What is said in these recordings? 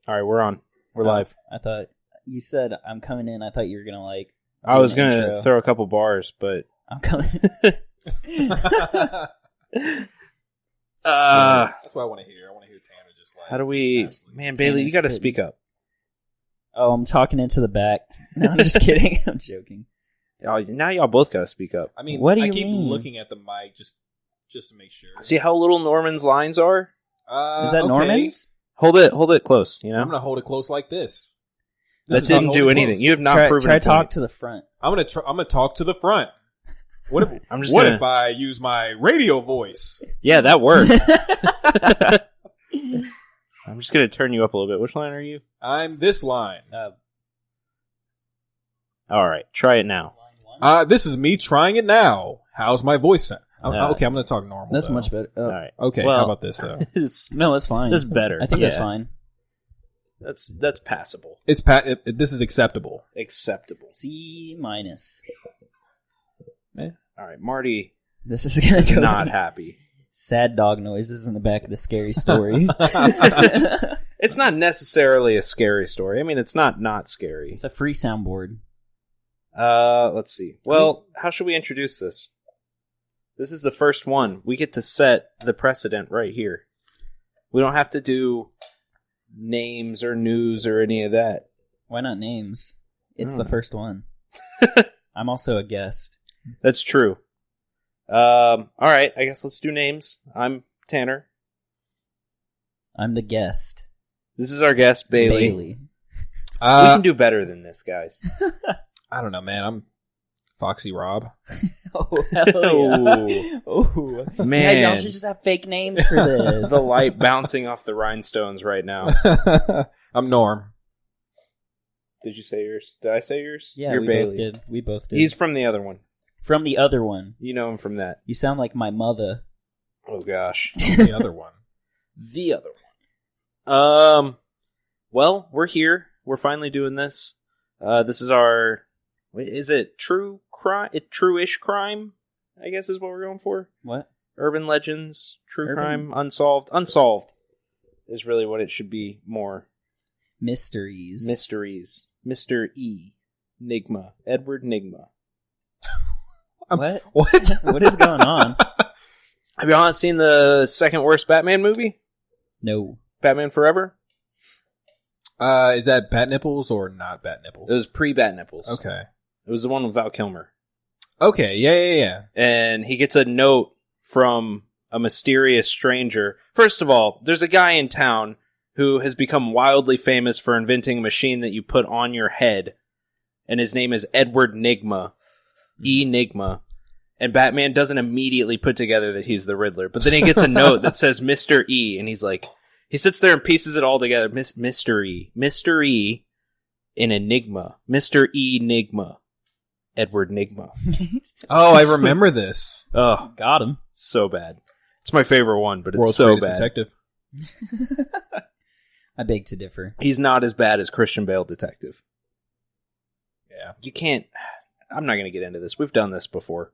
All right, we're on. We're live. I thought you said I'm coming in. I thought you were gonna like. I was gonna throw a couple bars, but I'm coming. That's what I want to hear. I want to hear Tanner just like. How do we? Man, Bailey, you got to speak up. Oh, I'm talking into the back. No, I'm just kidding. I'm joking. Now y'all both got to speak up. I mean, what do you I keep mean? looking at the mic just to make sure. See how little Norman's lines are? Is that Norman's? Hold it close. You know, I'm gonna hold it close like this. That didn't do anything. You have not proven. Try talk to the front. I'm gonna talk to the front. What if if I use my radio voice? Yeah, that worked. I'm just gonna turn you up a little bit. Which line are you? I'm this line. All right, try it now. This is me trying it now. How's my voice sound? Okay, I'm gonna talk normal. That's though. much better. All right. Okay, well, how about this though? No, that's fine. That's better. I think that's fine. That's passable. This is acceptable. Acceptable. C-. All right, Marty. This is gonna go not happy. Sad dog noises in the back of the scary story. It's not necessarily a scary story. I mean, it's not scary. It's a free soundboard. Let's see. Well, how should we introduce this? This is the first one. We get to set the precedent right here. We don't have to do names or news or any of that. Why not names? It's the first one. I'm also a guest. That's true. All right, I guess let's do names. I'm Tanner. I'm the guest. This is our guest, Bailey. Bailey. We can do better than this, guys. I don't know, man. I'm Foxy Rob. Oh, hell yeah. Oh, man. Yeah, y'all should just have fake names for this. The light bouncing off the rhinestones right now. I'm Norm. Did you say yours? Did I say yours? Yeah, You're we Bailey. both did. We both did. He's from the other one. From the other one. You know him from that. You sound like my mother. Oh, gosh. The other one. The other one. Well, we're here. We're finally doing this. This is our... Is it true crime? True-ish crime, I guess is what we're going for. What? Urban legends, true crime, unsolved. Unsolved is really what it should be more. Mysteries. Mr. E. Nigma. Edward Nigma. What? What? What is going on? Have you all seen the second worst Batman movie? No. Batman Forever? Is that Bat Nipples or not Bat Nipples? It was pre-Bat Nipples. Okay. It was the one with Val Kilmer. Okay, yeah. And he gets a note from a mysterious stranger. First of all, there's a guy in town who has become wildly famous for inventing a machine that you put on your head. And his name is Edward Nigma. Enigma. And Batman doesn't immediately put together that he's the Riddler. But then he gets a note that says Mr. E. And he's like... He sits there and pieces it all together. Mr. E in Enigma. Mr. E. Nigma. Edward Nigma. Oh, I remember this. Oh, Got him. so bad. It's my favorite one, but it's World's so Greatest bad. Detective. I beg to differ. He's not as bad as Christian Bale Detective. Yeah. You can't... I'm not going to get into this. We've done this before.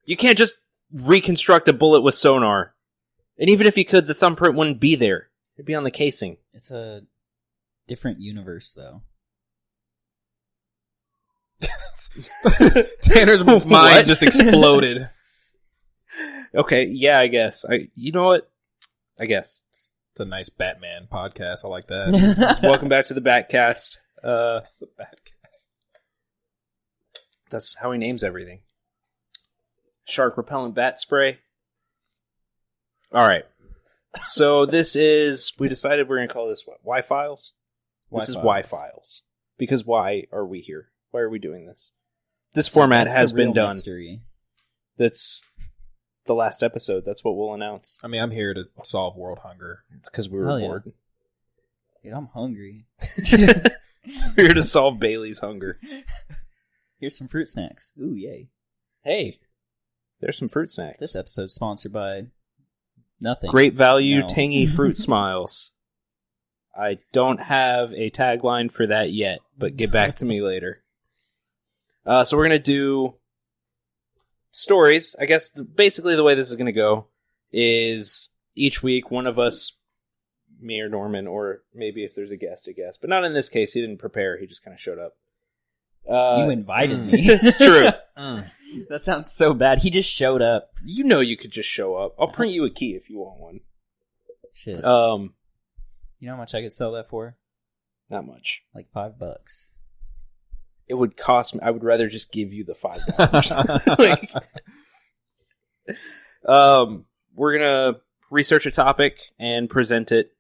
You can't just reconstruct a bullet with sonar. And even if you could, the thumbprint wouldn't be there. It'd be on the casing. It's a different universe, though. Tanner's mind just exploded. Okay, yeah, I guess. You know what? I guess. It's a nice Batman podcast. I like that. Welcome back to the Batcast. The Batcast. That's how he names everything. Shark repellent bat spray. All right. So this is... We decided we're going to call this what? Y-Files? This is Y-Files. Because why are we here? Why are we doing this? This format has been done. Mystery. That's the last episode. That's what we'll announce. I mean, I'm here to solve world hunger. It's because we were Hell yeah. bored. Dude, I'm hungry. We're here to solve Bailey's hunger. Here's some fruit snacks. Ooh, yay. Hey, there's some fruit snacks. This episode's sponsored by nothing. Great value, No. tangy fruit smiles. I don't have a tagline for that yet, but get back to me later. So we're going to do stories. I guess basically the way this is going to go is each week one of us me or Norman, or maybe if there's a guest. But not in this case. He didn't prepare. He just kind of showed up. You invited me. It's true. That sounds so bad. He just showed up. You know you could just show up. I'll print you a key if you want one. Shit. You know how much I could sell that for? Not much. Like $5. It would cost me. I would rather just give you the $5. We're gonna research a topic and present it.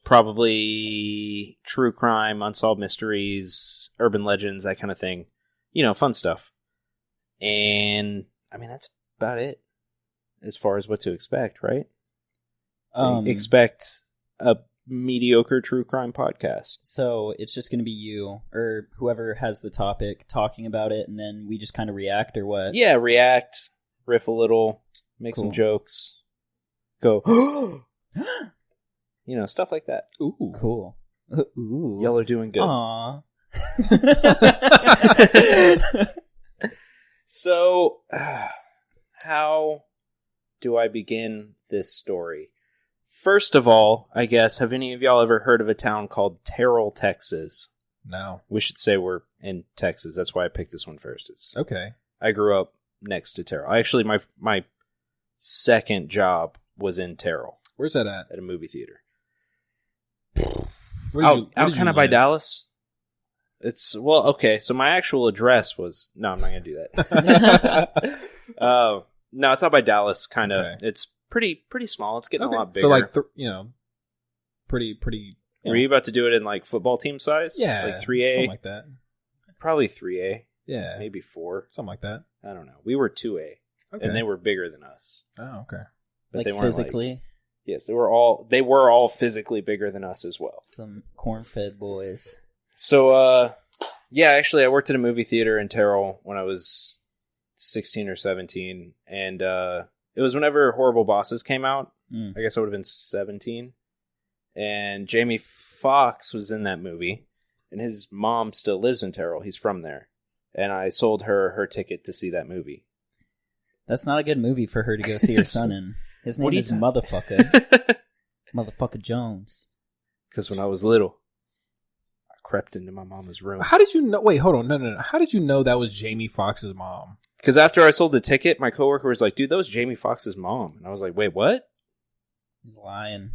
Probably true crime, unsolved mysteries, urban legends, that kind of thing. You know, fun stuff. And I mean, that's about it as far as what to expect, right? Expect a mediocre true crime podcast. So it's just going to be you or whoever has the topic talking about it, and then we just kind of react, or what? Yeah, react, riff a little, make some jokes, go, you know, stuff like that. Ooh, cool. Ooh, y'all are doing good. Aww. So, how do I begin this story? First of all, I guess, have any of y'all ever heard of a town called Terrell, Texas? No. We should say we're in Texas. That's why I picked this one first. It's okay. I grew up next to Terrell. Actually, my second job was in Terrell. Where's that at? At a movie theater. Out kind of by Dallas. It's, well, okay, so my actual address was... No, I'm not going to do that. No, it's out by Dallas, kind of. Okay. It's pretty small. It's getting a lot bigger. So, like, pretty... Were you about to do it in, like, football team size? Yeah. Like 3A? Something like that. Probably 3A. Yeah. Maybe 4. Something like that. I don't know. We were 2A. Okay. And they were bigger than us. Oh, okay. But like, they weren't physically? Yes, they were all physically bigger than us as well. Some corn-fed boys. So, yeah, actually, I worked at a movie theater in Terrell when I was 16 or 17, and it was whenever Horrible Bosses came out. I guess I would have been 17, and Jamie Foxx was in that movie, and his mom still lives in Terrell. He's from there, and I sold her ticket to see that movie. That's not a good movie for her to go see her son in. His name is Motherfucker. Motherfucker Jones. Because when I was little, I crept into my mama's room. How did you know? Wait, hold on. No. How did you know that was Jamie Foxx's mom? Because after I sold the ticket, my coworker was like, dude, that was Jamie Foxx's mom. And I was like, wait, what? He's lying.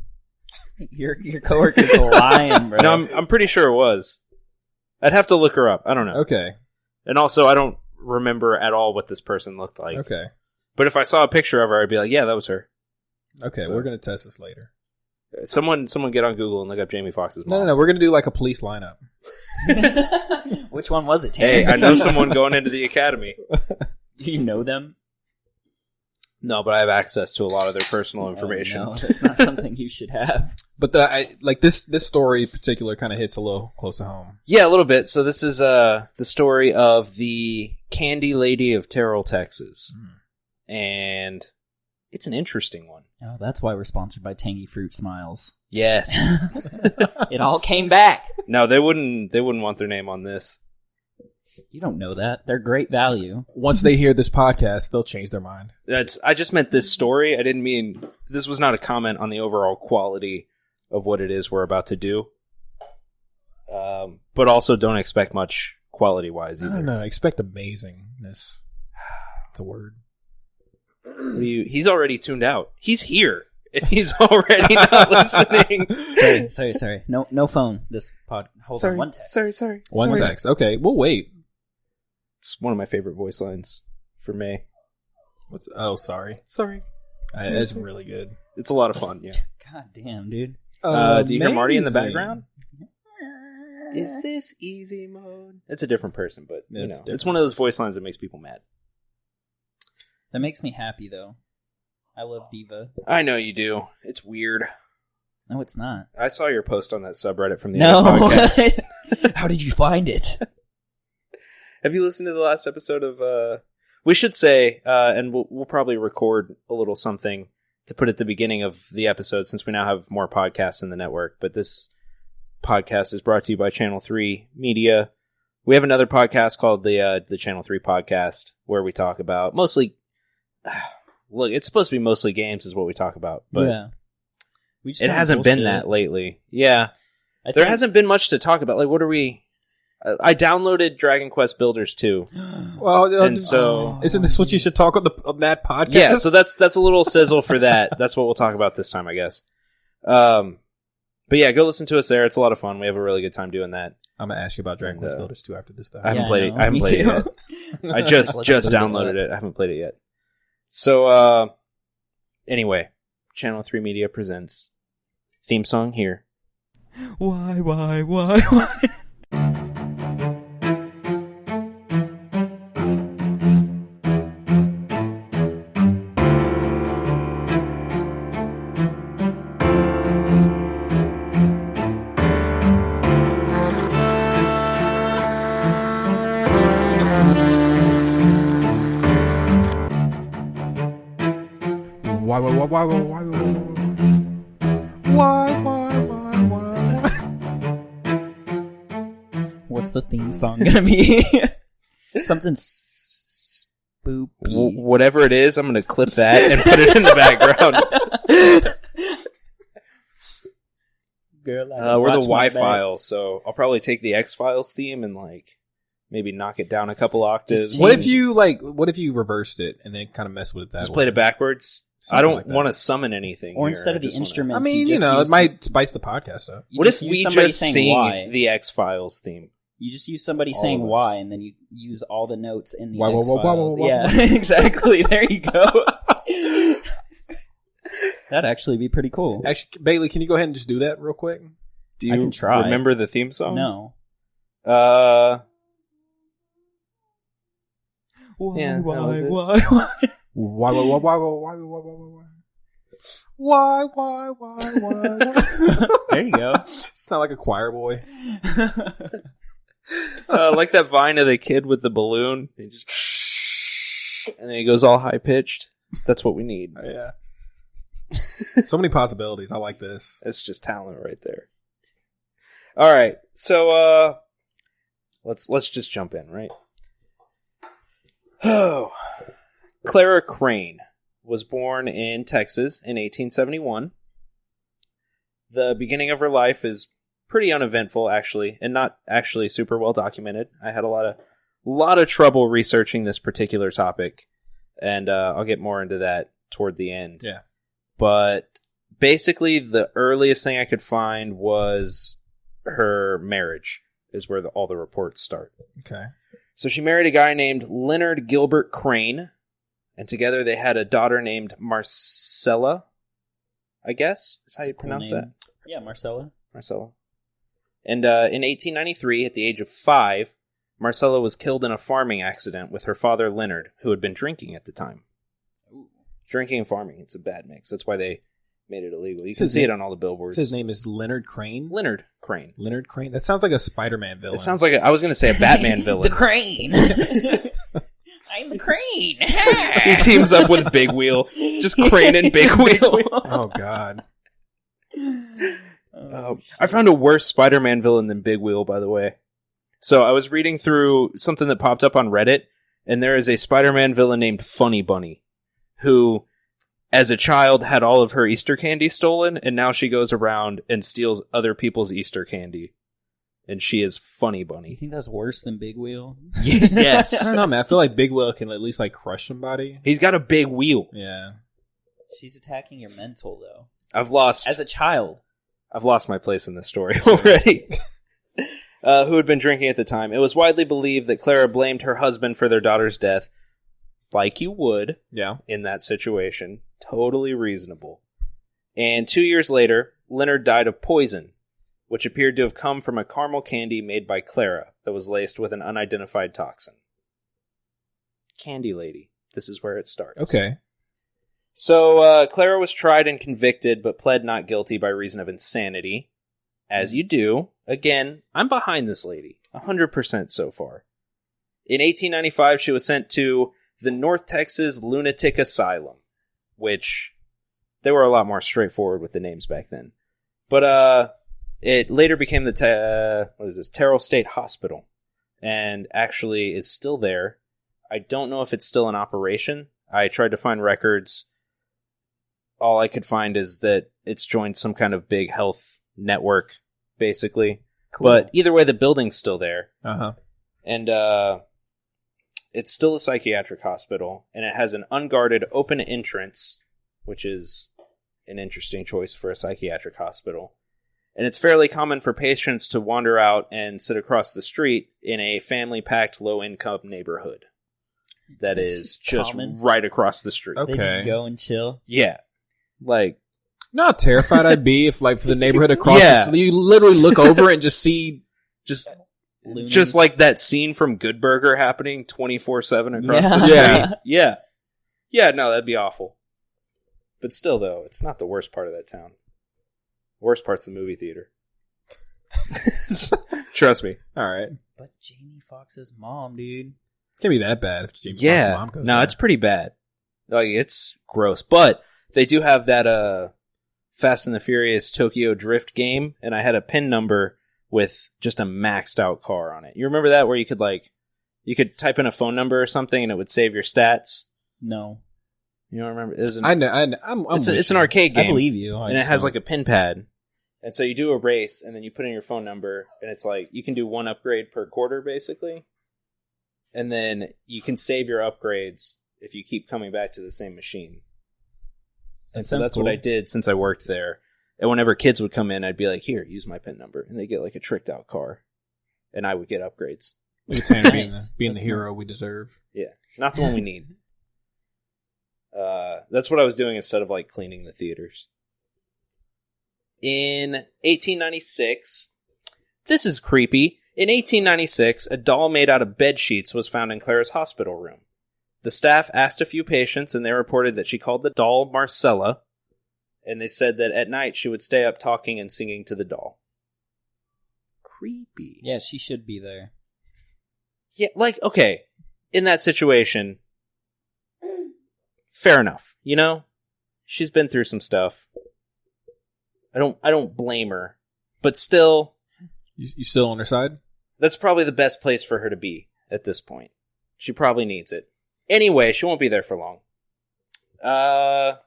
Your coworker's lying, bro. No, I'm pretty sure it was. I'd have to look her up. I don't know. Okay. And also, I don't remember at all what this person looked like. Okay. But if I saw a picture of her, I'd be like, yeah, that was her. Okay, so, we're going to test this later. Someone get on Google and look up Jamie Foxx's mom. No. We're going to do like a police lineup. Which one was it, Tanner? Hey, I know someone going into the academy. Do you know them? No, but I have access to a lot of their personal information. No, that's not something you should have. But this story in particular kind of hits a little close to home. Yeah, a little bit. So this is the story of the Candy Lady of Terrell, Texas. And it's an interesting one. Oh, that's why we're sponsored by Tangy Fruit Smiles. Yes. It all came back. No, they wouldn't want their name on this. You don't know that. They're great value. Once they hear this podcast, they'll change their mind. I just meant this story. I didn't mean... This was not a comment on the overall quality of what it is we're about to do. But also don't expect much quality-wise either. No. Expect amazingness. It's a word. He's already tuned out. He's here. He's already not listening. Sorry. No phone. This pod. Hold on. One text. Sorry. One text. Okay, we'll wait. It's one of my favorite voice lines for May. Sorry. That's really good. It's a lot of fun, yeah. God damn, dude. Do you hear Marty in the background? Is this easy mode? It's a different person, but it's one of those voice lines that makes people mad. That makes me happy, though. I love Diva. I know you do. It's weird. No, it's not. I saw your post on that subreddit from the other podcast. How did you find it? Have you listened to the last episode of... We should say, and we'll probably record a little something to put at the beginning of the episode, since we now have more podcasts in the network. But this podcast is brought to you by Channel 3 Media. We have another podcast called the Channel 3 Podcast, where we talk about mostly... Look, it's supposed to be mostly games is what we talk about. But yeah. It hasn't been that lately. Yeah. There hasn't been much to talk about. Like, what are we... I downloaded Dragon Quest Builders 2. Well, and so... Isn't this what you should talk on that podcast? Yeah, so that's a little sizzle for that. That's what we'll talk about this time, I guess. But yeah, go listen to us there. It's a lot of fun. We have a really good time doing that. I'm going to ask you about Dragon Quest Builders 2 after this stuff. I haven't played it yet. I just downloaded it. I haven't played it yet. So, anyway, Channel 3 Media presents theme song here. Why? What's the theme song gonna be? Something spoopy. Whatever it is, I'm gonna clip that and put it in the background. Girl, we're the Y-Files, so I'll probably take the X-Files theme and like maybe knock it down a couple octaves. What if you reversed it and then kind of mess with it that just way? played it backwards? I don't want to summon anything. Or instead of the instruments, it might spice the podcast up. What if we just sing the X-Files theme? You just use somebody saying why, and then you use all the notes in the X-Files. Yeah, exactly. There you go. That'd actually be pretty cool. Actually, Bailey, can you go ahead and just do that real quick? Do you I can try. Remember the theme song? No. Why? There you go. Sound like a choir boy. Like that vine of the kid with the balloon. He just and then he goes all high pitched. That's what we need. Yeah. So many possibilities. I like this. It's just talent right there. All right, so let's just jump in, right? Oh, Clara Crane was born in Texas in 1871. The beginning of her life is pretty uneventful, actually, and not actually super well documented. I had a lot of trouble researching this particular topic, and I'll get more into that toward the end. Yeah. But basically, the earliest thing I could find was her marriage, is where all the reports start. Okay. So she married a guy named Leonard Gilbert Crane, and together they had a daughter named Marcella, I guess is how you pronounce that. Yeah, Marcella. And in 1893, at the age of 5, Marcella was killed in a farming accident with her father Leonard, who had been drinking at the time. Ooh. Drinking and farming, it's a bad mix. That's why they made it illegal. You can see it on all the billboards. His name is Leonard Crane? Leonard Crane. Leonard Crane? That sounds like a Spider-Man villain. It sounds like I was going to say a Batman villain. The Crane! I'm the Crane! He teams up with Big Wheel. Just Crane and Big Wheel. Oh, God. I found a worse Spider-Man villain than Big Wheel, by the way. So I was reading through something that popped up on Reddit, and there is a Spider-Man villain named Funny Bunny, who, as a child, had all of her Easter candy stolen, and now she goes around and steals other people's Easter candy. And she is Funny Bunny. You think that's worse than Big Wheel? Yes. I don't know, man. I feel like Big Wheel can at least, like, crush somebody. He's got a big wheel. Yeah. She's attacking your mental, though. As a child. I've lost my place in this story already. Who had been drinking at the time. It was widely believed that Clara blamed her husband for their daughter's death, like you would in that situation. Totally reasonable. And 2 years later, Leonard died of poison, which appeared to have come from a caramel candy made by Clara that was laced with an unidentified toxin. Candy lady. This is where it starts. Okay. So, Clara was tried and convicted, but pled not guilty by reason of insanity. As you do. Again, I'm behind this lady. 100% so far. In 1895, she was sent to the North Texas Lunatic Asylum, which they were a lot more straightforward with the names back then. But it later became the Terrell State Hospital, and actually is still there. I don't know if it's still in operation. I tried to find records. All I could find is that it's joined some kind of big health network, basically. Cool. But either way, the building's still there. Uh-huh. And it's still a psychiatric hospital, and it has an unguarded open entrance, which is an interesting choice for a psychiatric hospital. And it's fairly common for patients to wander out and sit across the street in a family-packed, low-income neighborhood that is just common? right across the street. Okay. They just go and chill. Yeah. Like, You know how terrified I'd be if, like, for the neighborhood across Yeah. the street, you literally look over and just see... just Loonies. like that scene from Good Burger happening 24/7 across the street. Yeah. Yeah. Yeah, no, that'd be awful. But still, though, it's not the worst part of that town. Worst part's the movie theater. Trust me. All right. But Jamie Foxx's mom, dude. Can't be that bad if Jamie Foxx's Yeah. mom goes No, there. it's pretty bad. Like, it's gross. But they do have that Fast and the Furious Tokyo Drift game, and I had a PIN number with just a maxed out car on it. You remember that, where you could type in a phone number or something and it would save your stats? No. You don't remember? It was I know. it's an arcade game. I believe you. And it has like a pin pad. And so you do a race, and then you put in your phone number, and it's like, you can do one upgrade per quarter, basically. And then you can save your upgrades if you keep coming back to the same machine. And so that's what I did since I worked there. And whenever kids would come in, I'd be like, here, use my PIN number. And they get like a tricked out car. And I would get upgrades. Look at Tanner Nice. being the That's hero we deserve. Yeah. Not the one we need. That's what I was doing instead of like cleaning the theaters. In 1896, this is creepy. In 1896, a doll made out of bed sheets was found in Clara's hospital room. The staff asked a few patients, and they reported that she called the doll Marcella, and they said that at night she would stay up talking and singing to the doll. Creepy. Yeah, she should be there. Yeah, like, okay, in that situation, fair enough, you know? She's been through some stuff. I don't blame her. But still, You still on her side? that's probably the best place for her to be at this point. She probably needs it. Anyway, she won't be there for long. A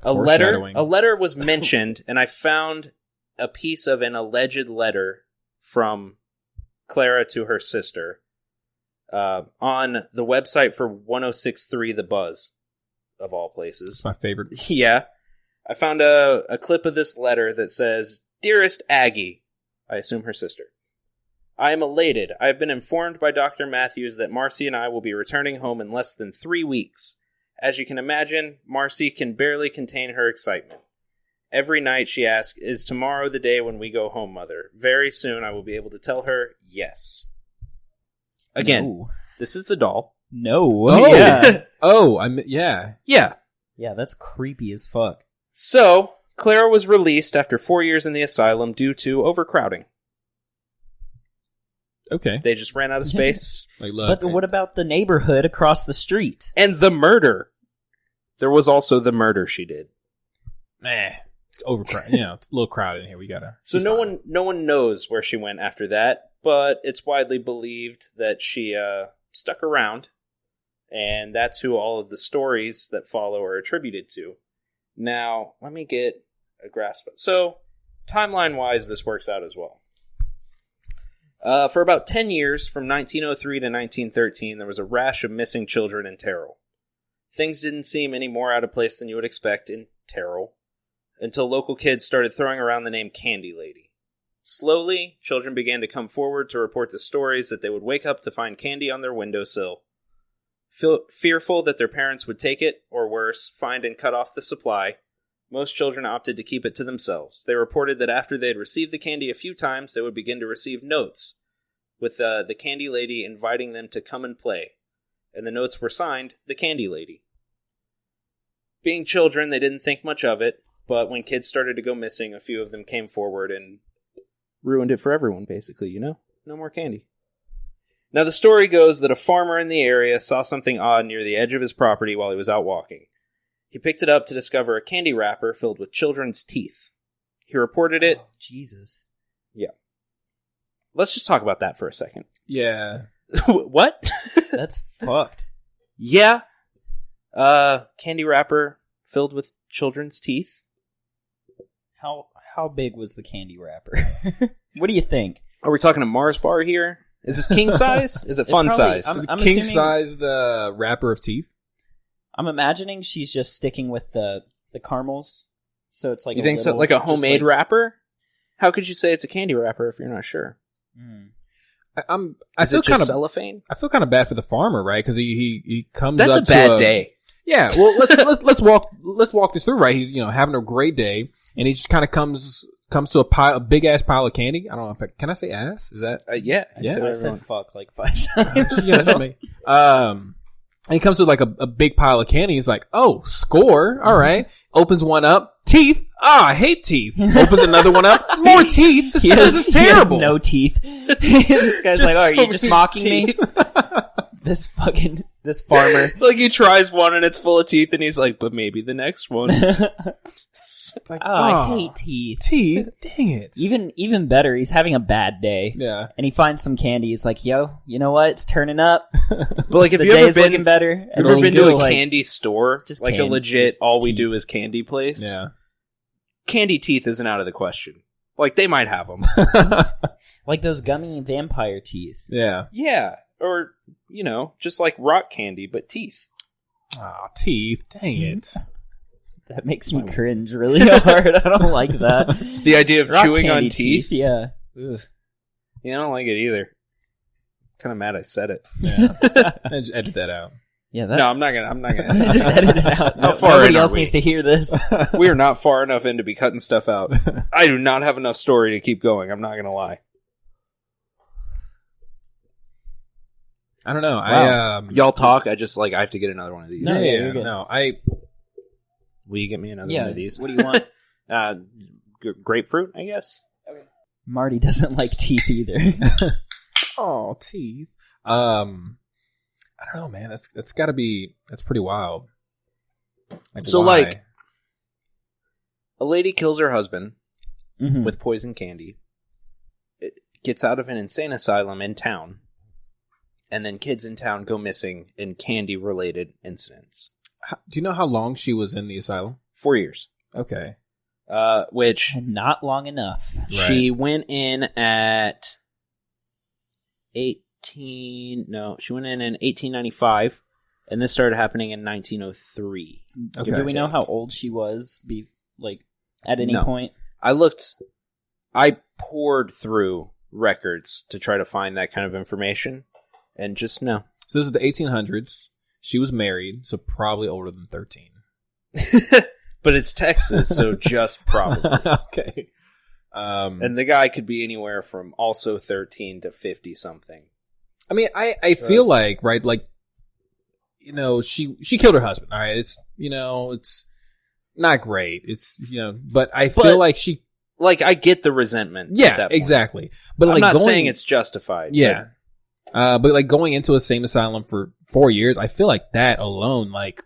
Foreshadowing. letter was mentioned, and I found a piece of an alleged letter from Clara to her sister on the website for 1063 The Buzz, of all places. It's my favorite. Yeah. I found a clip of this letter that says, "Dearest Aggie," I assume her sister, "I am elated. I have been informed by Dr. Matthews that Marcy and I will be returning home in less than 3 weeks. As you can imagine, Marcy can barely contain her excitement. Every night she asks, 'Is tomorrow the day when we go home, Mother?' Very soon I will be able to tell her yes." Again, No. This is the doll. No. Oh, Yeah. Yeah. Yeah. Yeah, that's creepy as fuck. So, Clara was released after 4 years in the asylum due to overcrowding. Okay. They just ran out of space. Like, look. But what about the neighborhood across the street? And the murder. There was also the murder she did. It's overcrowded. It's a little crowded in here. We gotta. So she's no fine. one knows where she went after that, but it's widely believed that she stuck around, and that's who all of the stories that follow are attributed to. Now, let me get a grasp. So, timeline-wise, this works out as well. For about 10 years, from 1903 to 1913, there was a rash of missing children in Terrell. Things didn't seem any more out of place than you would expect in Terrell, until local kids started throwing around the name Candy Lady. Slowly, children began to come forward to report the stories that they would wake up to find candy on their windowsill. Fearful that their parents would take it, or worse, find and cut off the supply, most children opted to keep it to themselves. They reported that after they had received the candy a few times, they would begin to receive notes, with the Candy Lady inviting them to come and play. And the notes were signed, The Candy Lady. Being children, they didn't think much of it, but when kids started to go missing, a few of them came forward and ruined it for everyone, basically, you know? No more candy. Now, the story goes that a farmer in the area saw something odd near the edge of his property while he was out walking. He picked it up to discover a candy wrapper filled with children's teeth. He reported it. Oh, Jesus. Yeah. Let's just talk about that for a second. Yeah. What? That's fucked. Yeah. Candy wrapper filled with children's teeth. How big was the candy wrapper? What do you think? Are we talking a Mars bar here? Is this king size? Is it fun size? I'm king-sized wrapper of teeth? I'm imagining she's just sticking with the caramels. So it's like you think so? Like a homemade wrapper? How could you say it's a candy wrapper if you're not sure? I feel kind of cellophane. I feel kind of bad for the farmer, right? Because he comes. That's up a bad day. Yeah. Well, let's walk this through, right? He's having a great day, and he just kind of comes to a big ass pile of candy. I don't know can I say ass? Is that yeah? I said fuck like 5 times. And he comes to like a big pile of candy. He's like, oh, score. All right. Opens one up. Teeth. I hate teeth. Opens another one up. More teeth. This is terrible. He has no teeth. This guy's like, oh, are you just mocking me? This farmer. Like he tries one and it's full of teeth and he's like, but maybe the next one. It's like, I hate teeth. Teeth? Dang it. Even better, he's having a bad day. Yeah. And he finds some candy. He's like, yo, you know what? It's turning up. But like, if the you ever been looking better. Have you ever been to a candy store? Just like candy, a legit, just all we teeth. do is candy place? Yeah. Candy teeth isn't out of the question. Like, they might have them. Like those gummy vampire teeth. Yeah. Yeah. Or, just like rock candy, but teeth. Oh, teeth. Dang it. That makes me cringe really hard. I don't like that. The idea of rock chewing on candy teeth? Yeah. Ugh. Yeah, I don't like it either. Kind of mad I said it. Yeah. Just edit that out. Yeah, No, I'm not gonna. Just edit it out. How far Nobody in are else we? needs to hear this. We are not far enough in to be cutting stuff out. I do not have enough story to keep going. I'm not gonna lie. I don't know. Wow. Y'all talk. I have to get another one of these. No, Will you get me another one of these? What do you want? Grapefruit, I guess. Okay. Marty doesn't like teeth either. Oh, teeth. I don't know, man. That's pretty wild. So, why? like, a lady kills her husband Mm-hmm. with poison candy, it gets out of an insane asylum in town, and then kids in town go missing in candy-related incidents. Do you know how long she was in the asylum? 4 years. Okay. Which... Not long enough. She went in at 1895, and this started happening in 1903. Okay. Do we know how old she was, at any point? I poured through records to try to find that kind of information, and just no. So this is the 1800s. She was married, so probably older than 13. But it's Texas, so just probably. Okay. And the guy could be anywhere from also 13 to 50 something. I mean, I feel like, right, like, she killed her husband. All right. It's, it's not great. It's, but I feel like she. Like, I get the resentment. Yeah, at that point. exactly. But I'm not saying it's justified. Yeah. But like going into a same asylum for 4 years, I feel like that alone, like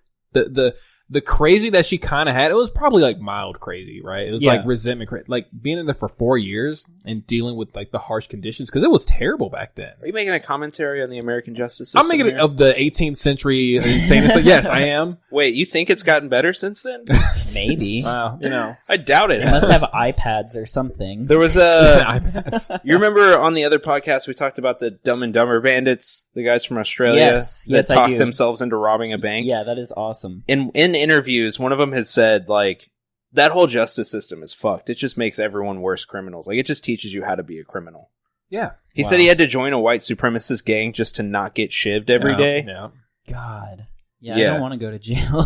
the crazy that she kind of had, it was probably like mild crazy, right? It was like resentment, like being in there for 4 years and dealing with like the harsh conditions, because it was terrible back then. Are you making a commentary on the American justice system? I'm making it of the 18th century insane. Yes, I am. Wait, you think it's gotten better since then? Maybe. Wow, I doubt it. They must have iPads or something. There was a iPads. You remember on the other podcast we talked about the Dumb and Dumber bandits, the guys from Australia that talked themselves into robbing a bank? Yeah, that is awesome. In interviews, one of them has said, like, that whole justice system is fucked. It just makes everyone worse criminals. Like, it just teaches you how to be a criminal. Yeah. He said he had to join a white supremacist gang just to not get shivved every day. Yeah. God. Yeah, I don't want to go to jail.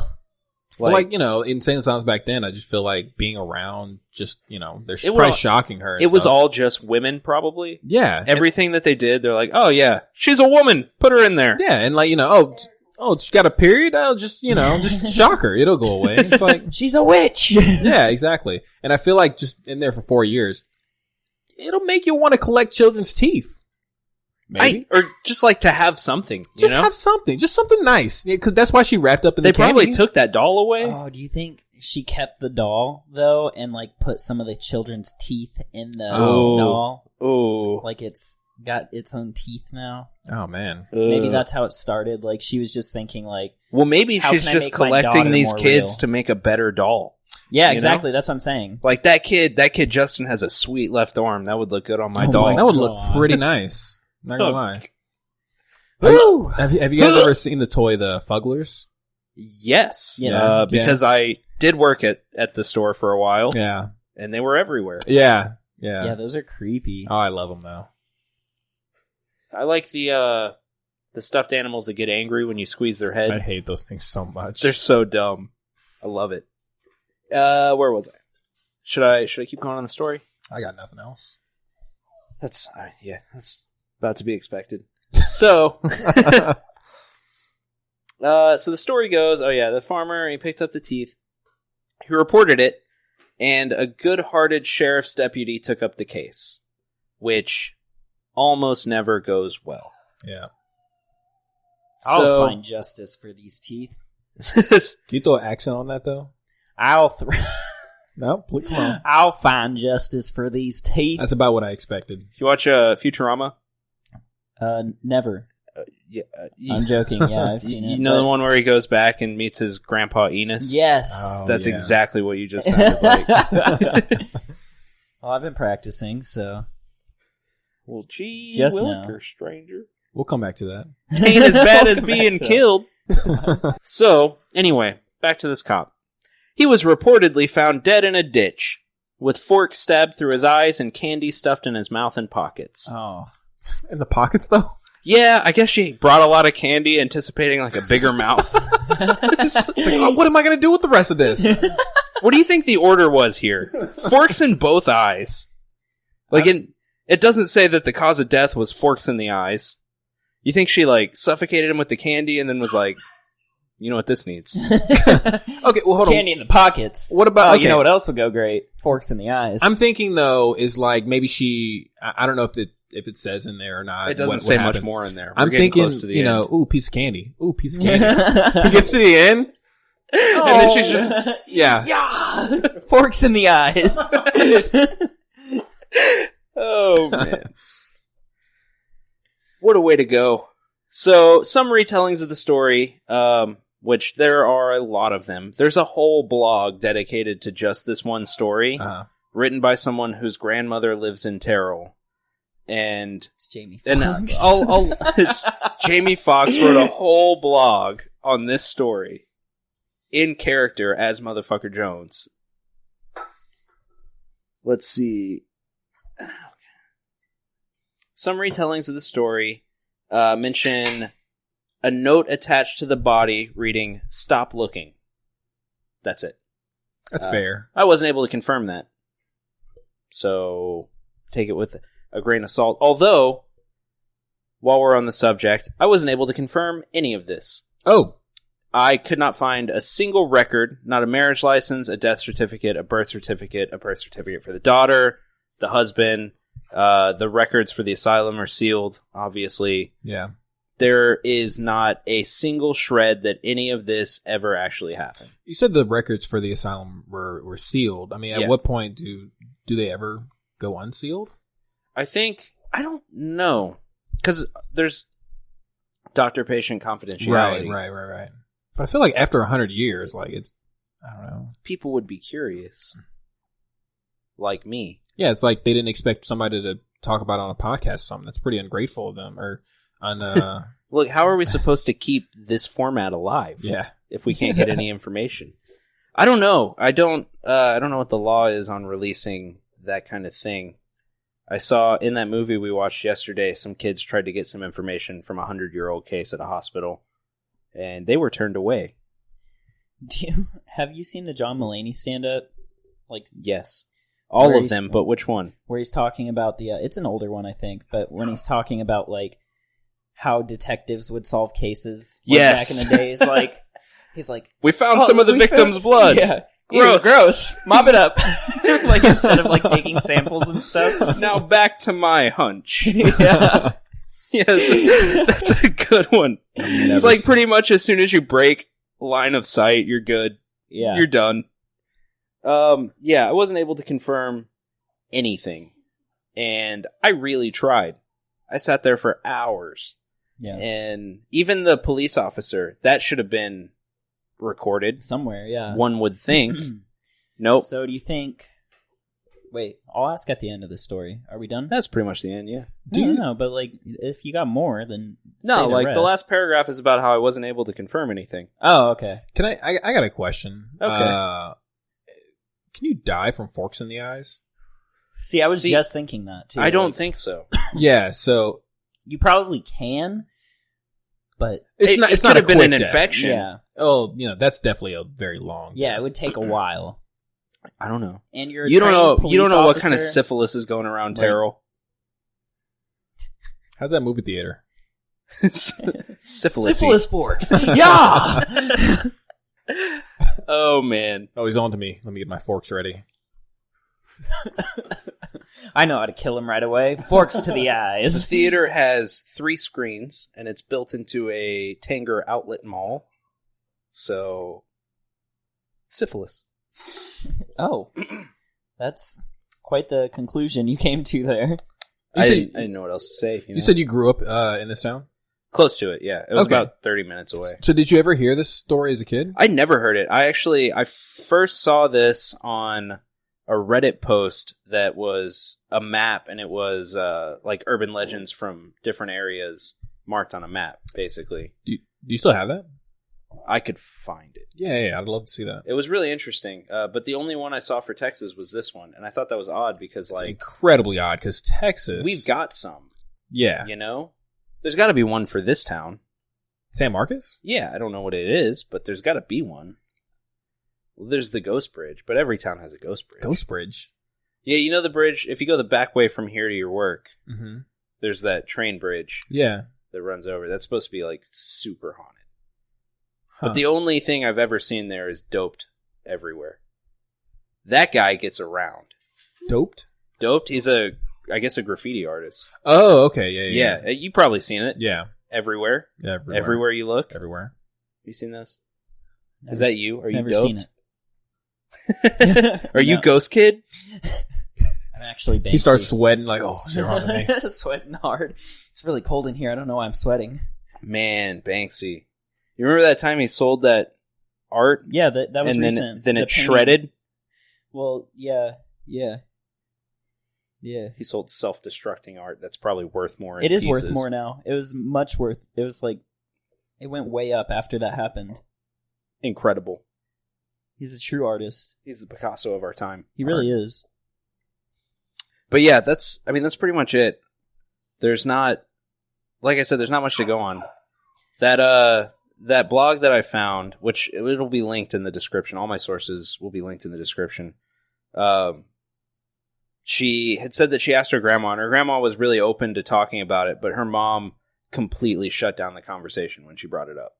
Like, insane asylums back then, I just feel like being around, just, they're probably shocking her. It was all just women, probably. Yeah. Everything that they did, they're like, oh, yeah, she's a woman. Put her in there. Yeah, and like, oh, she got a period? I'll just, just shock her. It'll go away. It's like... She's a witch! Yeah, exactly. And I feel like just in there for 4 years, it'll make you want to collect children's teeth. Maybe. Or just like to have something, have something. Just something nice. Because that's why she wrapped up in the candy. They probably took that doll away. Oh, do you think she kept the doll, though, and like put some of the children's teeth in the doll? Oh. Like it's got its own teeth now? Oh, man. Maybe that's how it started. Like she was just thinking like... Well, maybe she's just collecting these kids to make a better doll. Yeah, exactly. That's what I'm saying. Like that kid Justin has a sweet left arm. That would look good on my Oh, dog. that would look pretty nice. Not gonna lie. Woo! Have you guys ever seen the toy, the Fugglers? Yes. Yes. Because I did work at the store for a while. Yeah. And they were everywhere. Yeah. Yeah, those are creepy. Oh, I love them though. I like the stuffed animals that get angry when you squeeze their head. I hate those things so much. They're so dumb. I love it. Where was I? Should I keep going on the story? I got nothing else. That's about to be expected. So, so the story goes, the farmer, he picked up the teeth. He reported it, and a good-hearted sheriff's deputy took up the case, which almost never goes well. Yeah. I'll find justice for these teeth. Can you throw an accent on that though? No, come on. I'll find justice for these teeth. That's about what I expected. You watch Futurama? Never. I'm joking. Yeah, I've seen it. You know the one where he goes back and meets his grandpa Enos? Yes. Oh, That's exactly what you just sounded like. Well, I've been practicing, so. Well, gee, Just Williker, now. stranger. We'll come back to that. Ain't as bad as being killed. So, anyway, back to this cop. He was reportedly found dead in a ditch, with forks stabbed through his eyes and candy stuffed in his mouth and pockets. Oh. In the pockets though? Yeah, I guess she brought a lot of candy, anticipating like a bigger mouth. It's like, oh, what am I going to do with the rest of this? What do you think the order was here? Forks in both eyes. It doesn't say that the cause of death was forks in the eyes. You think she like suffocated him with the candy and then was like, you know what this needs? Okay, well, hold on. Candy in the pockets. What about? You know what else would go great? Forks in the eyes. I'm thinking though is like maybe she. I don't know if it says in there or not. It doesn't say much more in there. I'm thinking, close to the end. ooh, piece of candy. Ooh, piece of candy. He gets to the end, and then she's just, yeah. Forks in the eyes. Oh, man. What a way to go. So, some retellings of the story, which there are a lot of them. There's a whole blog dedicated to just this one story, written by someone whose grandmother lives in Terrell. And it's Jamie Foxx. It's Jamie Foxx wrote a whole blog on this story in character as Motherfucker Jones. Let's see. Some retellings of the story mention a note attached to the body reading, "Stop looking." That's it. That's fair. I wasn't able to confirm that. So, take it with a grain of salt. Although, while we're on the subject, I wasn't able to confirm any of this. Oh. I could not find a single record, not a marriage license, a death certificate, a birth certificate for the daughter, the husband. The records for the asylum are sealed, obviously. Yeah. There is not a single shred that any of this ever actually happened. You said the records for the asylum were sealed. I mean, at what point do they ever go unsealed? I don't know. Because there's doctor-patient confidentiality. Right. But I feel like after 100 years, like I don't know. People would be curious. Like me. Yeah, it's like they didn't expect somebody to talk about it on a podcast or something. That's pretty ungrateful of them. Or Look, how are we supposed to keep this format alive? Yeah. If we can't get any information. I don't know. I don't know what the law is on releasing that kind of thing. I saw in that movie we watched yesterday, some kids tried to get some information from a 100-year-old case at a hospital, and they were turned away. Have you seen the John Mulaney stand-up? Yes. All of them, but which one? Where he's talking about it's an older one, I think, but when he's talking about, how detectives would solve cases back in the days, he's like... We found some of the victim's blood. Yeah. Gross. Mop it up. Instead of, taking samples and stuff. Now back to my hunch. Yeah. Yeah, that's a good one. It's pretty much as soon as you break line of sight, you're good. Yeah. You're done. I wasn't able to confirm anything. And I really tried. I sat there for hours. Yeah. And even the police officer, that should have been recorded. Somewhere, yeah. One would think. Nope. So do you think... Wait, I'll ask at the end of the story. Are we done? That's pretty much the end, yeah. No, but like, if you got more, then No, say like rest. the last paragraph is about how I wasn't able to confirm anything. Oh, okay. Can I got a question. Okay. Can you die from forks in the eyes? See, I was just thinking that, too. I don't think so. Yeah, so... You probably can, but... It's it not could have been an quick death. infection. Yeah. Oh, that's definitely a very long Yeah, death. it would take a while. I don't know. And you're You don't know what kind of officer. syphilis is going around, Terrell. How's that movie theater? Syphilis. Syphilis forks. Yeah! Oh, man. Oh, he's on to me. Let me get my forks ready. I know how to kill him right away. Forks to the The eyes. theater has 3 screens, and it's built into a Tanger outlet mall. So, syphilis. Oh. That's quite the conclusion you came to there. I didn't know what else to say. You said you grew up in this town? Close to it, yeah. It was Okay. about 30 minutes away. So did you ever hear this story as a kid? I never heard it. I first saw this on a Reddit post that was a map, and it was like urban legends from different areas marked on a map, basically. Do you still have that? I could find it. Yeah, I'd love to see that. It was really interesting, but the only one I saw for Texas was this one, and I thought that was odd because, It's like, incredibly odd because Texas... we've got some, Yeah. you know? There's got to be one for this town. San Marcos? Yeah, I don't know what it is, but there's got to be one. Well, there's the Ghost Bridge, but every town has a Ghost Bridge. Ghost Bridge? Yeah, you know the bridge, if you go the back way from here to your work, Mm-hmm. there's that train bridge Yeah. that runs over. That's supposed to be, like, super haunted. Huh. But the only thing I've ever seen there is Doped everywhere. That guy gets around. Doped? Doped? He's I guess a graffiti artist. Oh, okay. Yeah. Yeah, you've probably seen it. Yeah. Everywhere. Everywhere. Everywhere you look. Everywhere. You seen those? Never Is that you? Are you never doped? seen it. Are you No. Ghost Kid? I'm actually Banksy. He starts sweating like, oh, is it wrong with me? Sweating hard. It's really cold in here. I don't know why I'm sweating. Man, Banksy. You remember that time he sold that art? Yeah, that was and recent. then The it painting. shredded? Well, yeah. He sold self-destructing art that's probably worth more in It is pieces. worth more now. It was much worth. It was like, it went way up after that happened. Incredible. He's a true artist. He's the Picasso of our time. He really is. But yeah, that's pretty much it. There's not, like I said, there's not much to go on. That blog that I found, which it'll be linked in the description. All my sources will be linked in the description. She had said that she asked her grandma, and her grandma was really open to talking about it, but her mom completely shut down the conversation when she brought it up.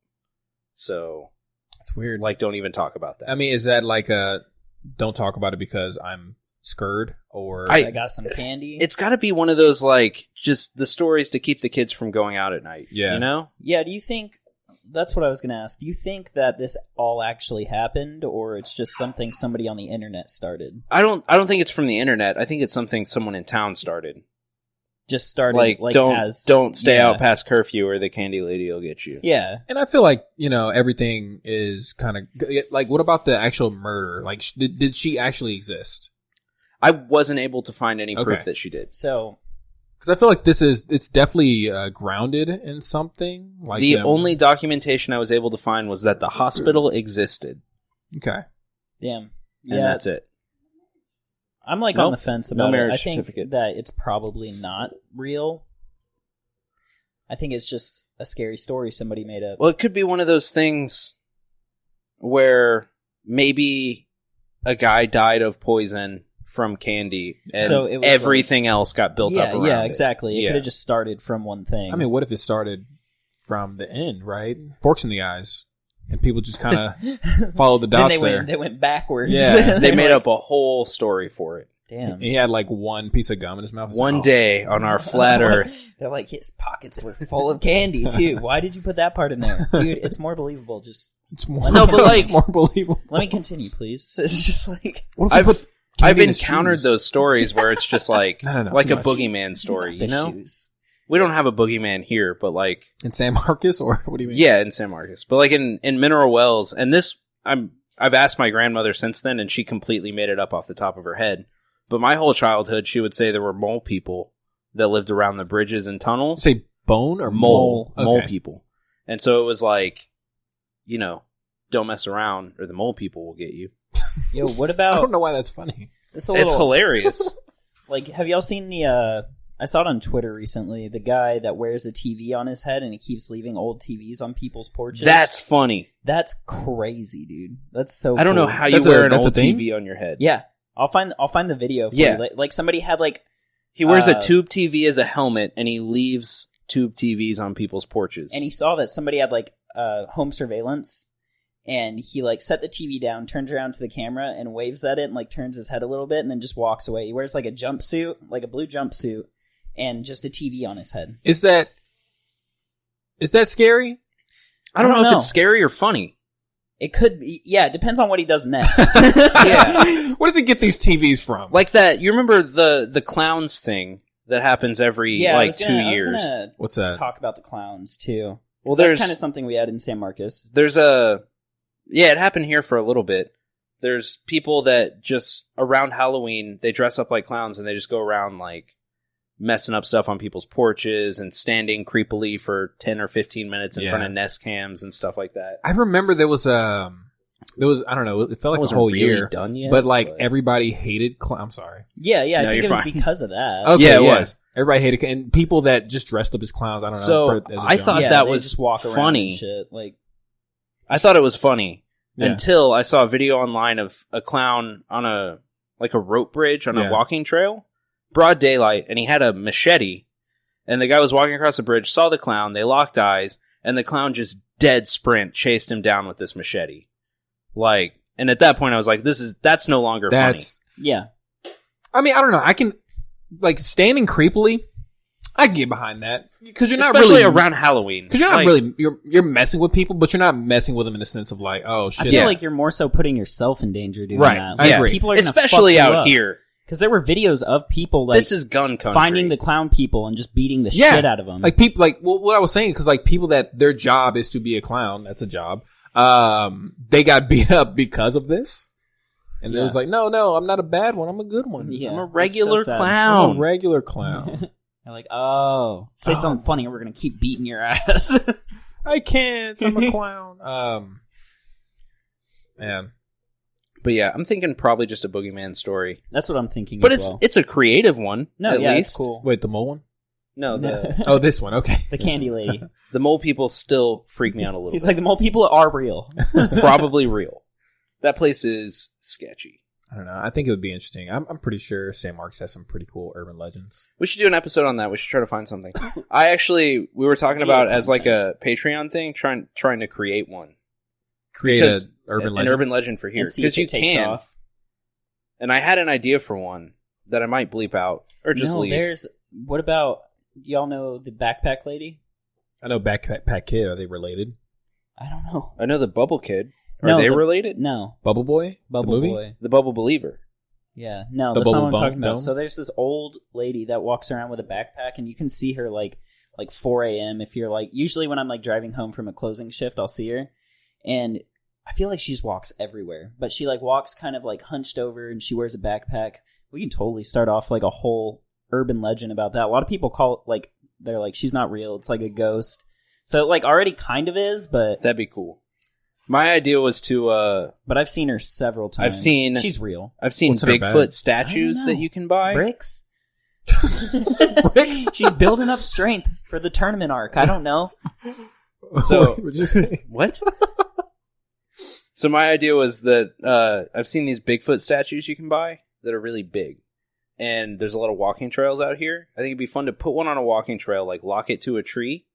So, It's weird. like, don't even talk about that. I mean, is that like a don't talk about it because I'm scared or I got some candy. It's got to be one of those, like, just the stories to keep the kids from going out at night. Yeah. You know? Yeah, do you think... That's what I was going to ask. Do you think that this all actually happened, or it's just something somebody on the internet started? I don't think it's from the internet. I think it's something someone in town started. Just started Like don't stay out past curfew or the candy lady will get you. Yeah. And I feel like, everything is kind of like, what about the actual murder? Like, did she actually exist? I wasn't able to find any proof Okay. that she did. So... Because I feel like it's definitely grounded in something. Like The only documentation I was able to find was that the hospital existed. Okay. Damn. And that's it. I'm like Nope. on the fence No about it. marriage I think certificate. that it's probably not real. I think it's just a scary story somebody made up. Well, it could be one of those things where maybe a guy died of poison from candy, and So it was everything else got built up around yeah, it. exactly. It Yeah. could have just started from one thing. I mean, what if it started from the end, right? Forks in the eyes. And people just kind of followed the then dots there. they went backwards. Yeah. They They're made like, up a whole story for it. Damn. He had like one piece of gum in his mouth. It's One like, day on our flat Earth. They're like, his pockets were full of candy too. Why did you put that part in there, dude? It's more believable. Just It's more, No, but, like- it's more believable. let me continue, please. It's just like What if we put I've candy in his encountered shoes? those stories where it's just like No, like too a much. boogeyman story, the you know? shoes. We don't have a boogeyman here, but like in San Marcos, or what do you mean? yeah, in San Marcos. But like in Mineral Wells, and this I I've asked my grandmother since then, and she completely made it up off the top of her head. But my whole childhood, she would say there were mole people that lived around the bridges and tunnels. Say bone or mole? Okay. Mole people. And so it was like, don't mess around or the mole people will get you. Yo, what about... I don't know why that's funny. It's hilarious. Like, have y'all seen the... I saw it on Twitter recently, the guy that wears a TV on his head and he keeps leaving old TVs on people's porches. That's funny. That's crazy, dude. That's so I don't know how you wear an old TV on your head. Yeah. I'll find the video for you. Like somebody had like... He wears a tube TV as a helmet and he leaves tube TVs on people's porches. And he saw that somebody had like home surveillance and he like set the TV down, turns around to the camera and waves at it and like turns his head a little bit and then just walks away. He wears like a jumpsuit, like a blue jumpsuit. And just a TV on his head. Is that scary? I don't know if it's scary or funny. It could be. Yeah, it depends on what he does next. Yeah. Where does he get these TVs from? Like that, you remember the clowns thing that happens every 2 years? What's that? Talk about the clowns too. Well, that's kind of something we had in San Marcos. It happened here for a little bit. There's people that just around Halloween, they dress up like clowns and they just go around like messing up stuff on people's porches and standing creepily for 10 or 15 minutes in front of Nest cams and stuff like that. I remember there was I don't know, it felt like a whole year done yet, but everybody hated I'm sorry. Yeah, I think it was because of that. Okay, yeah, it was. Everybody hated and people that just dressed up as clowns, I don't know. So I thought that was just walk around funny. And shit. Like, I thought it was funny until I saw a video online of a clown on a rope bridge on a walking trail. Broad daylight, and he had a machete, and the guy was walking across the bridge, saw the clown, they locked eyes, and the clown just dead sprint chased him down with this machete. And at that point I was like, that's no longer funny. Yeah. I mean, I don't know, I can, standing creepily, I can get behind that. Because you're not especially around Halloween. Because you're not really, you're messing with people, but you're not messing with them in the sense of oh shit. I feel like you're more so putting yourself in danger doing that. I agree. People are gonna especially fuck you out up. here. Because there were videos of people this is gun country. Finding the clown people and just beating the shit out of them. People what I was saying, because people that their job is to be a clown, that's a job. They got beat up because of this, and it was no, I'm not a bad one, I'm a good one. Yeah, I'm a regular so clown. I'm a regular clown. They're like, say something funny, and we're gonna keep beating your ass. I can't. I'm a clown. Man. But yeah, I'm thinking probably just a boogeyman story. That's what I'm thinking. But as it's a creative one. No, at least. It's cool. Wait, the mole one? No, this one. Okay, the candy lady. The mole people still freak me out a little. He's like, the mole people are real. Probably real. That place is sketchy. I don't know. I think it would be interesting. I'm pretty sure San Marcos has some pretty cool urban legends. We should do an episode on that. We should try to find something. We were talking about as a Patreon thing, trying to create one. Create an urban legend for here. Because you takes can. Off. And I had an idea for one that I might bleep out or just leave. What about, y'all know the backpack lady? I know Backpack Kid. Are they related? I don't know. I know the Bubble Kid. Are they related? No. Bubble Boy? Bubble Boy. The Bubble Believer. Yeah. No, that's not what I'm talking about. So there's this old lady that walks around with a backpack, and you can see her like 4 a.m. if you're usually when I'm driving home from a closing shift, I'll see her. And I feel like she just walks everywhere, but she walks kind of hunched over, and she wears a backpack. We can totally start off a whole urban legend about that. A lot of people call it they're she's not real. It's like a ghost. So it already kind of is, but that'd be cool. My idea was to but I've seen her several times. She's real. I've seen Bigfoot statues that you can buy. Bricks? Bricks? She's building up strength for the tournament arc. I don't know. So what? So my idea was that I've seen these Bigfoot statues you can buy that are really big. And there's a lot of walking trails out here. I think it'd be fun to put one on a walking trail, lock it to a tree,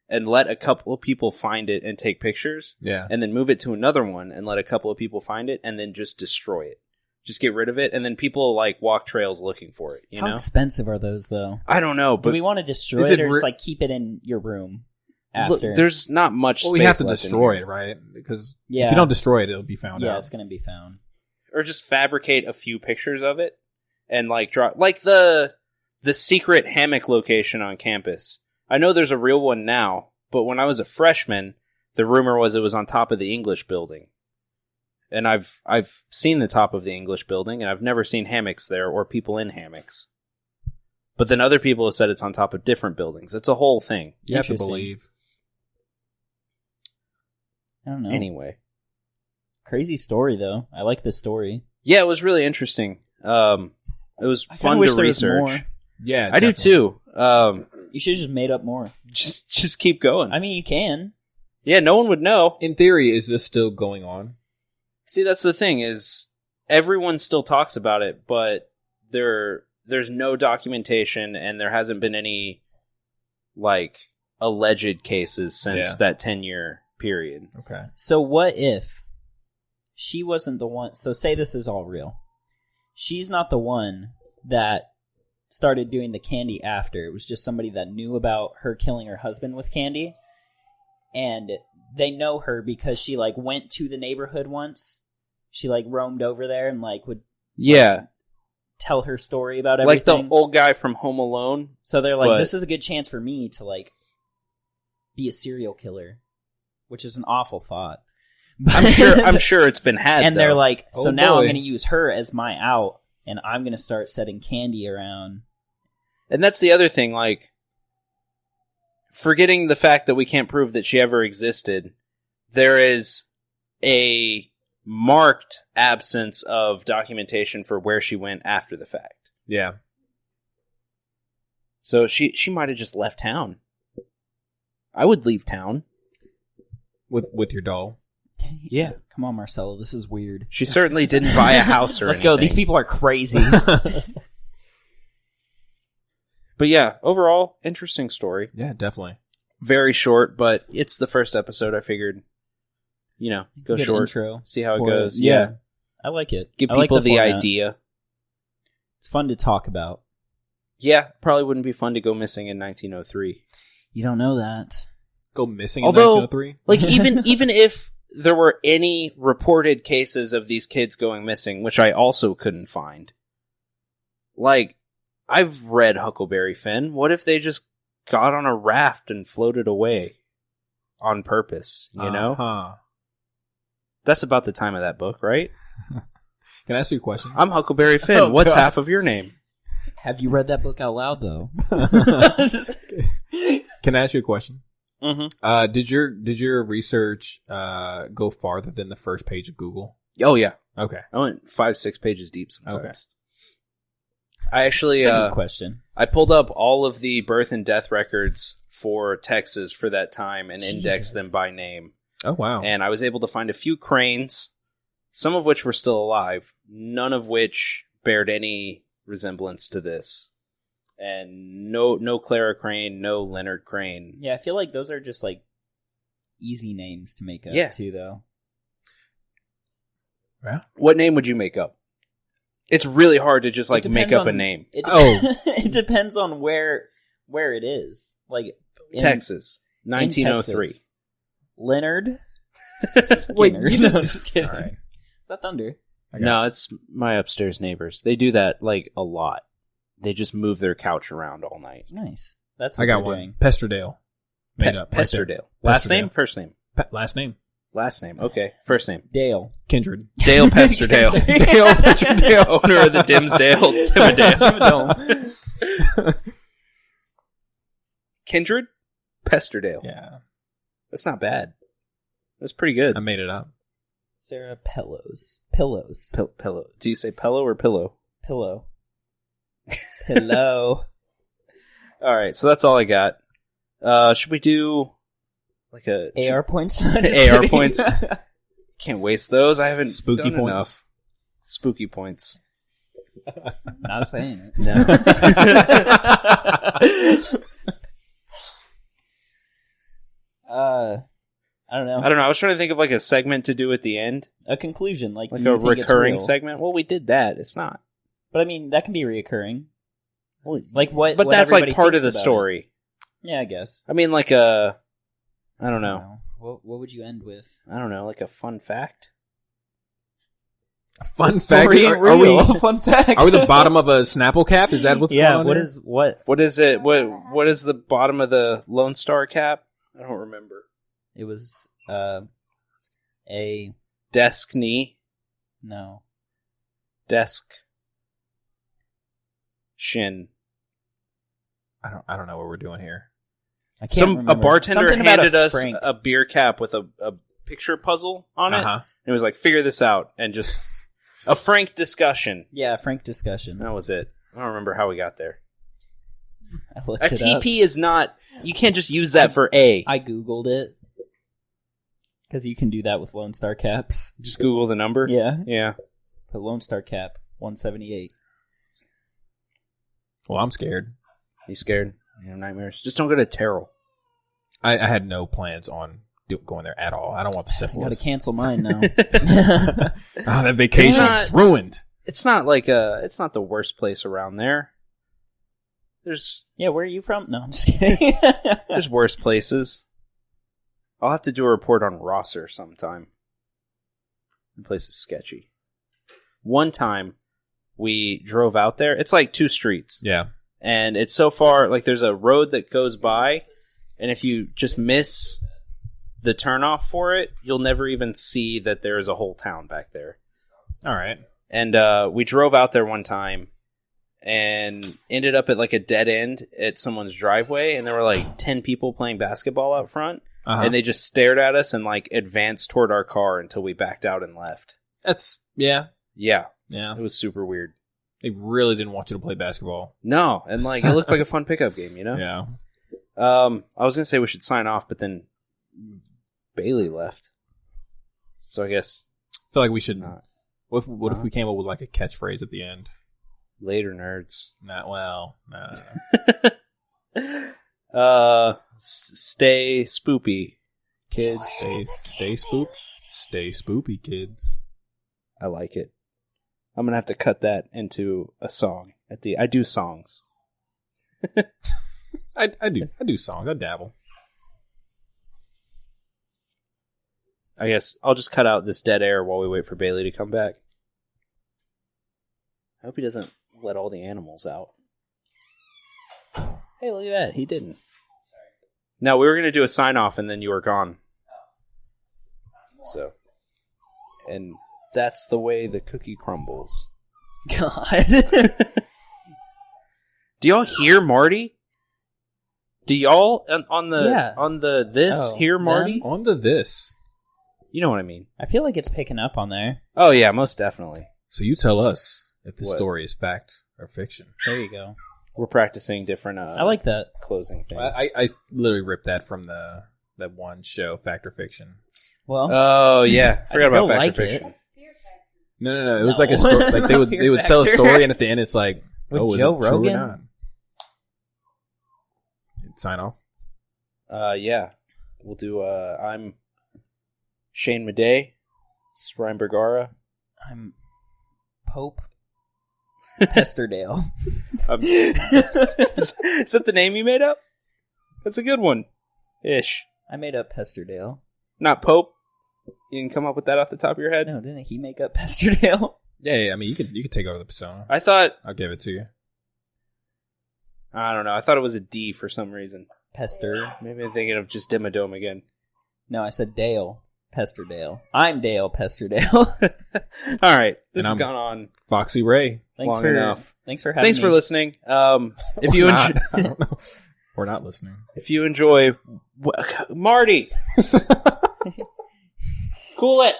and let a couple of people find it and take pictures. Yeah. And then move it to another one and let a couple of people find it and then just destroy it. Just get rid of it. And then people walk trails looking for it, you know? How expensive are those, though? I don't know. But do we want to destroy it or just keep it in your room? After. Look, there's not much space. We have to destroy it, right? Because if you don't destroy it, it'll be found out. Yeah, it's going to be found. Or just fabricate a few pictures of it and draw the secret hammock location on campus. I know there's a real one now, but when I was a freshman, the rumor was it was on top of the English building. And I've seen the top of the English building, and I've never seen hammocks there or people in hammocks. But then other people have said it's on top of different buildings. It's a whole thing. You have to believe. I don't know. Anyway. Crazy story, though. I like this story. Yeah, it was really interesting. It was fun to research. Yeah, I do too. You should have just made up more. Just keep going. I mean, you can. Yeah, no one would know. In theory, is this still going on? See, that's the thing, is everyone still talks about it, but there's no documentation, and there hasn't been any, like, alleged cases since that 10-year period. Okay. So what if she wasn't the one... So say this is all real. She's not the one that started doing the candy after. It was just somebody that knew about her killing her husband with candy. And they know her because she, like, went to the neighborhood once. She, like, roamed over there and, like, would... Yeah. Tell her story about everything. Like the old guy from Home Alone. So they're like, this is a good chance for me to, like, be a serial killer. Which is an awful thought. I'm sure it's been had, and though. They're like, so now I'm going to use her as my out, and I'm going to start setting candy around. And that's the other thing, like, forgetting the fact that we can't prove that she ever existed, there is a marked absence of documentation for where she went after the fact. Yeah. So she might have just left town. I would leave town. With your doll? Yeah. Come on, Marcelo, this is weird. She certainly didn't buy a house or Let's anything. go, these people are crazy. But yeah, overall, interesting story. Yeah, definitely. Very short, but it's the first episode. I figured, go Good short, intro see how it for goes. Yeah. I like it. Give I like people the format. idea. It's fun to talk about. Yeah, probably wouldn't be fun to go missing in 1903. You don't know that. Go missing Although, in 1903? Like, even if there were any reported cases of these kids going missing, which I also couldn't find, like, I've read Huckleberry Finn. What if they just got on a raft and floated away on purpose, you know? Uh-huh. That's about the time of that book, right? Can I ask you a question? I'm Huckleberry Finn. Oh, What's God. half of your name? Have you read that book out loud, though? Can I ask you a question? Mm-hmm. Did your research go farther than the first page of Google? Oh, yeah. Okay. I went 5-6 pages deep sometimes. Okay. I actually... It's a good question. I pulled up all of the birth and death records for Texas for that time and indexed them by name. Oh, wow. And I was able to find a few cranes, some of which were still alive, none of which bared any resemblance to this. And no Clara Crane, no Leonard Crane. Yeah, I feel like those are just, like, easy names to make up, too, though. Yeah. What name would you make up? It's really hard to just, like, make up a name. It depends on where it is. Like, Texas, 1903. Texas. Leonard Wait, Skinner. you No, did- I'm just kidding. All right. Is that Thunder? No, it's my upstairs neighbors. They do that, like, a lot. They just move their couch around all night. Nice. That's what I got they're one. doing. Pesterdale. Made up. right there. Pesterdale. Last Pesterdale. name, first name? Last name. Last name. Okay. First name. Dale. Kindred. Dale Pesterdale. Dale Pesterdale. Owner of the Dimsdale Dimmadale. Kindred Pesterdale. Yeah. That's not bad. That's pretty good. I made it up. Sarah Pillows. Pillow. Do you say pillow or pillow? Pillow. Pillow. All right. So that's all I got. Should we do like a AR points? AR points? Can't waste those. I haven't Spooky done points. enough. Spooky points. Not saying it. No. I don't know. I don't know. I was trying to think of like a segment to do at the end, A conclusion, like like do you a think it's recurring real? segment. Well, we did that. It's not. But I mean, that can be reoccurring. Well, Like what? but what that's like everybody part of thinks the about story. it. Yeah, I guess. I mean, like a, I don't know. What would you end with? I don't know, like a fun fact. Fun The fact. story ain't Are we? real. Fun fact. Are we the bottom of a Snapple cap? Is that what's yeah. going on? What there? is what? What is it? What is the bottom of the Lone Star cap? I don't remember. It was a Desk knee. No. Desk. Shin. I don't know what we're doing here. I can't remember. A bartender Something about handed us Frank. a beer cap with a picture puzzle on it. And it was like, figure this out. And just a frank discussion. Yeah, frank discussion. That was it. I don't remember how we got there. I looked A it up. TP is not... You can't just use that for A. I Googled it. Because you can do that with Lone Star caps. Just Google the number? Yeah. Yeah. Put Lone Star cap, 178. Well, I'm scared. You scared? You have nightmares? Just don't go to Terrell. I had no plans on going there at all. I don't want the I gotta syphilis. cancel mine now. That vacation's ruined. It's not like it's not the worst place around there. There's Yeah, where are you from? No, I'm just kidding. there's worse places. I'll have to do a report on Rosser sometime. The place is sketchy. One time we drove out there. It's like 2 streets. Yeah. And it's so far, like there's a road that goes by, and if you just miss the turnoff for it, you'll never even see that there is a whole town back there. All right. And we drove out there one time and ended up at like a dead end at someone's driveway, and there were like 10 people playing basketball out front, and they just stared at us and like advanced toward our car until we backed out and left. Yeah. Yeah. Yeah. It was super weird. They really didn't want you to play basketball. No, and like it looked like a fun pickup game, you know? Yeah. I was gonna say we should sign off, but then Bailey left. So I guess I feel like we should not. What if we came up with like a catchphrase at the end? Later, nerds. No. Stay spoopy, kids. Stay spoopy, kids. I like it. I'm gonna have to cut that into a song at the. I do songs. I do songs. I dabble. I guess I'll just cut out this dead air while we wait for Bailey to come back. I hope he doesn't let all the animals out. Hey, look at that. He didn't. No, we were going to do a sign-off, and then you were gone. So. And that's the way the cookie crumbles. God. Do y'all hear Marty? Do y'all on the this hear Marty? On the this. You know what I mean. I feel like it's picking up on there. Oh, yeah, most definitely. So you tell us if the What? story is fact or fiction. There you go. We're practicing different I like that. closing things. I literally ripped that from that one show, Fact or Fiction. Well, Oh, yeah. I Forgot still about Fact like or it. Fiction. No. It was No. like a story. Like they would tell a story, and at the end, it's like, With is Joe it true or Rogan? not? Sign off. Yeah. We'll do, I'm Shane Madej. This is Ryan Bergara. I'm Pope Pesterdale. Is that the name you made up? That's a good one. Ish. I made up Pesterdale. Not Pope. You can come up with that off the top of your head? No, didn't he make up Pesterdale? Yeah. I mean, you could take over the persona. I thought... I'll give it to you. I don't know. I thought it was a D for some reason. Pester. Maybe I'm thinking of just Dimmadome again. No, I said Dale Pesterdale. I'm Dale Pesterdale. All right. This And has I'm- gone on Foxy Ray. long enough. Thanks for having Thanks me. for listening. If you not. I don't know. We're not listening. if you enjoy Marty, cool it.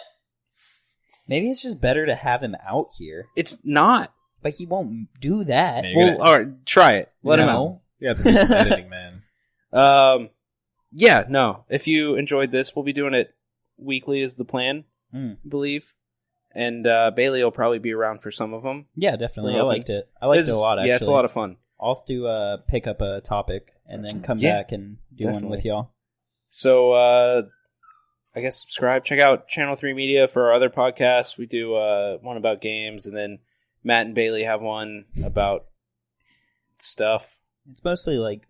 Maybe it's just better to have him out here. It's not. But he won't do that. Man, you're Well, gonna- all right. Try it. Let him out. No. You have to do some editing, man. Yeah, no. If you enjoyed this, we'll be doing it weekly is the plan, I believe. And Bailey will probably be around for some of them. Yeah, definitely. We're I hoping. liked it. I liked it a lot, actually. Yeah, it's a lot of fun. I'll have to pick up a topic and then come Yeah, back and do one definitely. with y'all. So, I guess subscribe. Check out Channel 3 Media for our other podcasts. We do one about games, and then Matt and Bailey have one about stuff. It's mostly like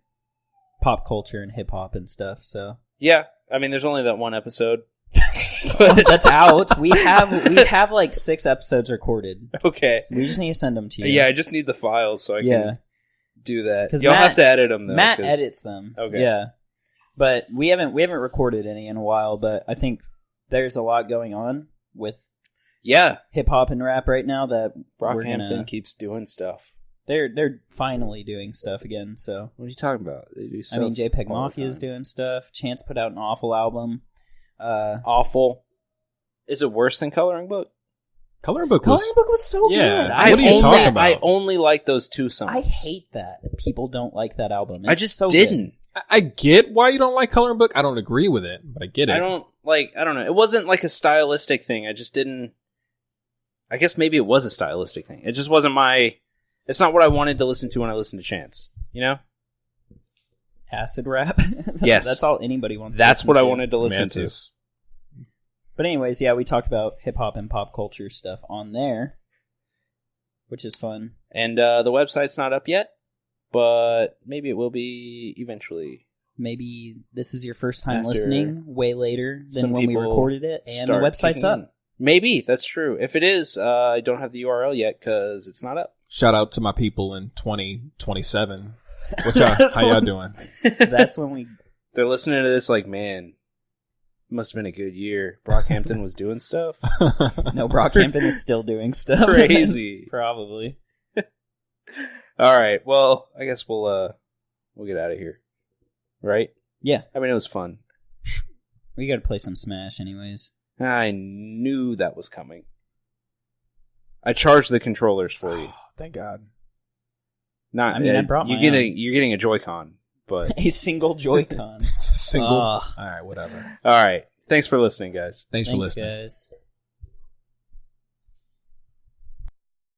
pop culture and hip hop and stuff, so Yeah, I mean, there's only that one episode. that's out. We have like 6 episodes recorded. Okay. We just need to send them to you. Yeah, I just need the files so I can do that. 'Cause You'll Matt- have to edit them, though. Matt 'cause- edits them. Okay. Yeah. But we haven't recorded any in a while, but I think there's a lot going on with Yeah, hip hop and rap right now that Brockhampton keeps doing stuff. They're finally doing stuff again. So what are you talking about? They do stuff. I mean, JPEG Mafia is doing stuff. Chance put out an Awful album. Awful. Is it worse than Coloring Book? Coloring Book was so good. What are you talking about? I only like those 2 songs. I hate that people don't like that album. I just didn't. I get why you don't like Coloring Book. I don't agree with it, but I get it. I don't know. It wasn't like a stylistic thing. I just didn't. I guess maybe it was a stylistic thing. It just wasn't it's not what I wanted to listen to when I listened to Chance. You know? Acid rap? Yes. That's all anybody wants That's to what listen I to. wanted to listen to. But anyways, yeah, we talked about hip-hop and pop culture stuff on there, which is fun. And the website's not up yet, but maybe it will be eventually. Maybe this is your first time After listening way later than some when we people recorded it, and the start website's kicking up. in. Maybe, that's true. If it is, I don't have the URL yet because it's not up. Shout out to my people in 2027. How y'all doing? That's when we... They're listening to this like, man, must have been a good year. Brockhampton was doing stuff. No, Brockhampton is still doing stuff. Crazy. Probably. All right. Well, I guess we'll get out of here. Right? Yeah. I mean, it was fun. We gotta play some Smash anyways. I knew that was coming. I charged the controllers for you. Thank God. Not. I mean, I brought my own. You're getting a Joy-Con, but A single Joy-Con. Single. All right, whatever. all right. Thanks for listening, guys. Thanks for listening. guys.